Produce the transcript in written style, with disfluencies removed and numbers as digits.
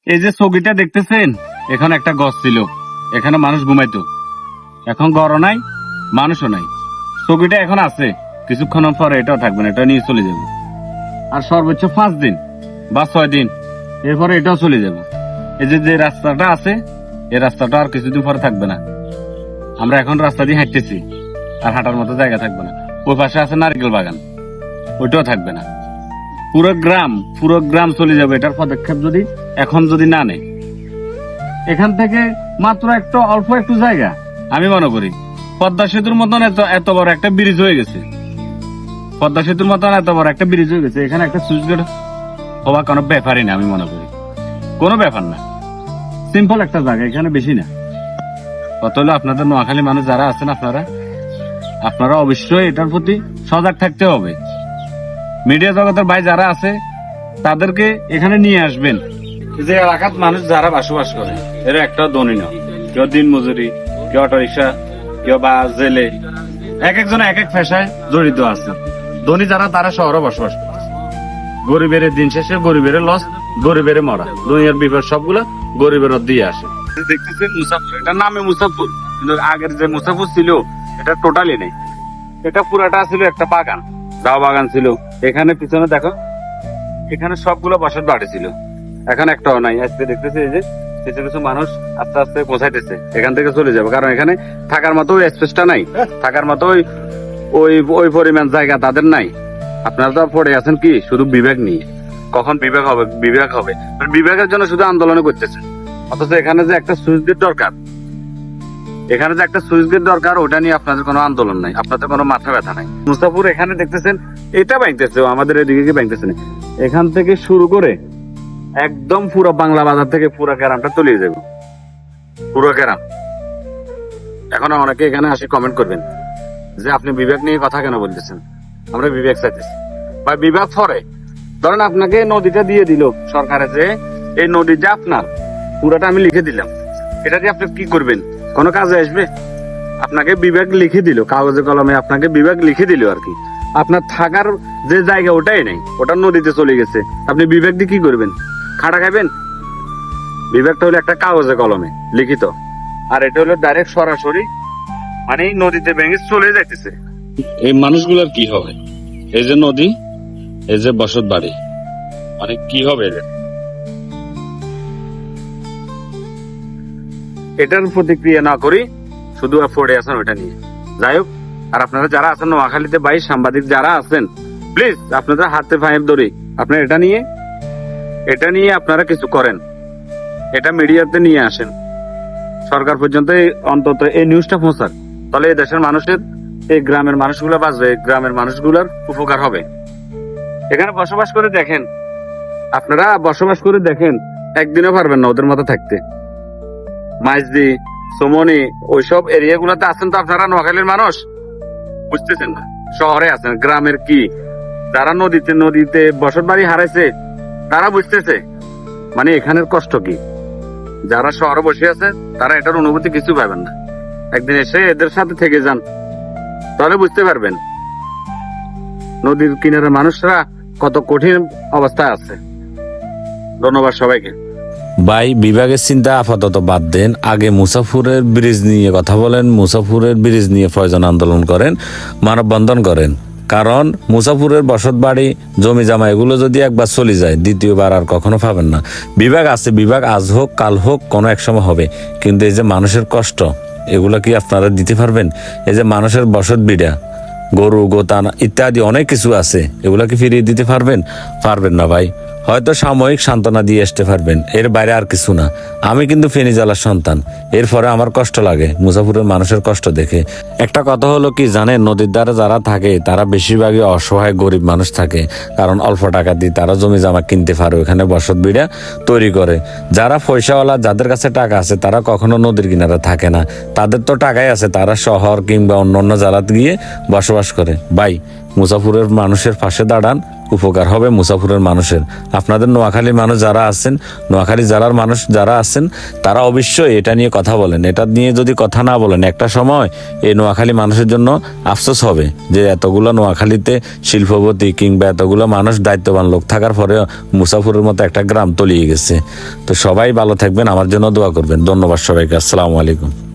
এই যে ছবিটা দেখতেছেন, এখানে একটা গছ ছিল, এখানে মানুষ ঘুমাইতো। এখন ঘরও নাই, মানুষও নাই। ছবিটা এখন আছে, কিছুক্ষণ পরে এটাও থাকবে না, এটা নিয়ে চলে যাবে। আর সর্বোচ্চ 5 দিন বা 6 দিন, এরপরে এটাও চলে যাবে। এই যে যে রাস্তাটা আছে, এই রাস্তাটা আর কিছুদিন পরে থাকবে না। আমরা এখন রাস্তা দিয়ে হাঁটতেছি, আর হাঁটার মতো জায়গা থাকবে না। ওই পাশে আছে নারকেল বাগান, ওইটাও থাকবে না। পুরো গ্রাম চলে যাবে এটার পদক্ষেপ এখন যদি না নেয়। এখান থেকে মাত্র অল্প একটু জায়গা, আমি মনে করি পদ্মা সেতুর মতন এত বড় একটা ব্রিজ হয়ে গেছে। পদ্মা সেতুর মতন এত বড় একটা ব্রিজ হয়ে গেছে, এখানে একটা সুইচ গেট হওয়া কোনো ব্যাপারই না। আমি মনে করি কোনো ব্যাপার না, সিম্পল একটা জায়গা, এখানে বেশি না। কত হলো আপনাদের নোয়াখালী মানুষ যারা আছেন, আপনারা অবশ্যই এটার প্রতি সজাগ থাকতে হবে। মিডিয়া জগতের ভাই যারা আছে তাদেরকে এখানে নিয়ে আসবেন। যে এলাকার মানুষ যারা বসবাস করে, এরা একটা ধনী নয়। কেউ দিন মজুরি, কেউ অটো রিক্সা, কেউ বা জেলে, এক একজন এক এক পেশায় জড়িত আছে। ধনী যারা তারা শহরে বসবাস করে। গরিবের দিন শেষে গরিবের লস, গরিবের মরা, দুনিয়ার বিপদ সবগুলা গরিবের দিয়ে আসে। দেখতেছেন মুসাফর, এটা নামে মুসাফর, কিন্তু আগের যে মুসাফর ছিল এটা টোটালি নেই। এটা পুরাটা ছিল একটা বাগান, দাও বাগান ছিল। এখানে পিছনে দেখো, এখানে সবগুলো বসত বাড়ি ছিল, এখন একটাও নাই। আজকে দেখতেছি এই যে কিছু কিছু মানুষ আস্তে আস্তে পৌঁছাইতেছে, এখান থেকে চলে যাবে। কারণ এখানে থাকার মতো ওই স্পেসটা নাই, থাকার মতো ওই পরিমাণ জায়গা তাদের নাই। আপনারা তো পড়ে আছেন কি শুধু বিবেক নিয়ে, কখন বিবেক হবে। বিবেকের জন্য শুধু আন্দোলন করতেছে। অথচ এখানে যে একটা সুইচ গেট দরকার, ওটা নিয়ে আপনাদের কোনো আন্দোলন নাই, আপনাদের কোনো মাথা ব্যথা নাই। মুসাফুর এখানে দেখতেছেন এটা ভাঙতেছে, আমাদের এদিকে কি ভাঙতেছে না। এখান থেকে শুরু করে একদম পুরো বাংলা বাজার থেকে পুরো গ্রামটা তলিয়ে যাবে, পুরো গ্রাম। এখন অনেকে এখানে আসে কমেন্ট করবেন যে আপনি বিবেক নিয়ে কথা কেন বলতেছেন। আমরা বিবেক চাইতেছি বা বিবেক পরে ধরেন আপনাকে নদীটা দিয়ে দিল সরকারে, যে এই নদীটা আপনার, পুরাটা আমি লিখে দিলাম, এটা দিয়ে আপনি কি করবেন? কোনো কাজে আসবে? আপনাকে বিবেক লিখে দিল, কাগজে কলমে আপনাকে বিবেক লিখে দিল আর কি। আপনার থাকার যে জায়গা ওটাই নেই, ওটা নদীতে চলে গেছে। আপনি বিবেক দিয়ে কি করবেন? খাটা খাবেন? বিবেকটা হলো একটা কাগজে কলমে লিখিত, আর এটা হলো ডাইরেক্ট সরাসরি মানে নদীতে ভেঙে চলে যাইতেছে। এই মানুষগুলোর কি হবে? এই যে নদী, এই যে বসত বাড়ি, মানে কি হবে এদের? এটার প্রতিক্রিয়া না করি শুধু পড়ে আছেন ওইটা নিয়ে। যাই হোক, আর আপনারা যারা আছেন নোয়াখালীতে ভাই সাংবাদিক যারা আছেন, প্লিজ আপনাদের হাতে ফাইভ ধরি, আপনারা এটা নিয়ে আপনারা কিছু করেন, এটা মিডিয়াতে নিয়ে আসেন, সরকার পর্যন্ত অন্তত এই নিউজটা পৌঁছাক। তাহলে এই দেশের মানুষের, এই গ্রামের মানুষগুলো বাঁচবে, গ্রামের মানুষগুলোর উপকার হবে। এখানে বসবাস করে দেখেন, আপনারা বসবাস করে দেখেন, একদিনও পারবেন না ওদের মতো থাকতে। মাইজদি, সোমনি, ওইসব এরিয়া গুলাতে আছেন তো আপনারা নোয়াখালীর মানুষ, বুঝতেছেন না। শহরে আছেন, গ্রামের কি যারা নদীতে বসত বাড়ি হারাইছে তারা বুঝতেছে মানে এখানের কষ্ট কি। যারা শহরে বসে আছে তারা এটার অনুভূতি কিছু পাবেন না। একদিন এসে এদের সাথে থেকে যান, তাহলে বুঝতে পারবেন নদীর কিনারে মানুষরা কত কঠিন অবস্থায় আছে। ধন্যবাদ সবাইকে। ভাই, বিভাগের চিন্তা আপাতত বাদ দেন, আগে মুসাফুরের ব্রিজ নিয়ে কথা বলেন, মুসাফুরের ব্রিজ নিয়ে প্রয়োজন আন্দোলন করেন, মানববন্ধন করেন। কারণ মুসাফুরের বসত বাড়ি, জমি জামা এগুলো যদি একবার চলে যায়, দ্বিতীয়বার আর কখনো পাবেন না। বিভাগ আছে, বিভাগ আজ হোক কাল হোক কোনো এক সময় হবে, কিন্তু এই যে মানুষের কষ্ট, এগুলো কি আপনারা দিতে পারবেন? এই যে মানুষের বসত বিড়া, গরু গোতান ইত্যাদি অনেক কিছু আছে, এগুলা কি ফিরিয়ে দিতে পারবেন না ভাই। হয়তো সাময়িক সান্ত্বনা দিয়ে আসতে পারবেন, এর বাইরে আর কিছু না। আমি কিন্তু ফেনী জেলার সন্তান, এরপরে আমার কষ্ট লাগে মুসাফুরের মানুষের কষ্ট দেখে। একটা কথা হলো কি জানেন, নদীর ধারে যারা থাকে তারা বেশিরভাগই অসহায় গরিব মানুষ থাকে, কারণ অল্প টাকা দিয়ে তারা জমি জামা কিনতে পারে, ওখানে বসত বিড়া তৈরি করে। যারা পয়সাওয়ালা, যাদের কাছে টাকা আছে, তারা কখনো নদীর কিনারে থাকে না, তাদের তো টাকাই আছে, তারা শহর কিংবা অন্য জেলাতে গিয়ে বসবাস করে। ভাই, মুসাফুরের মানুষের পাশে দাঁড়ান, উপকার হবে মুসাফুরের মানুষের। আপনাদের নোয়াখালীর মানুষ যারা আছেন, নোয়াখালী জেলার মানুষ যারা আছেন, তারা অবশ্যই এটা নিয়ে কথা বলেন। এটা নিয়ে যদি কথা না বলেন, একটা সময় এই নোয়াখালী মানুষের জন্য আফসোস হবে যে এতগুলো নোয়াখালীতে শিল্পপতি কিংবা এতগুলো মানুষ দায়িত্ববান লোক থাকার পরে মুসাফুরের মতো একটা গ্রাম তলিয়ে গেছে। তো সবাই ভালো থাকবেন, আমার জন্য দোয়া করবেন। ধন্যবাদ সবাইকে। আসসালামু আলাইকুম।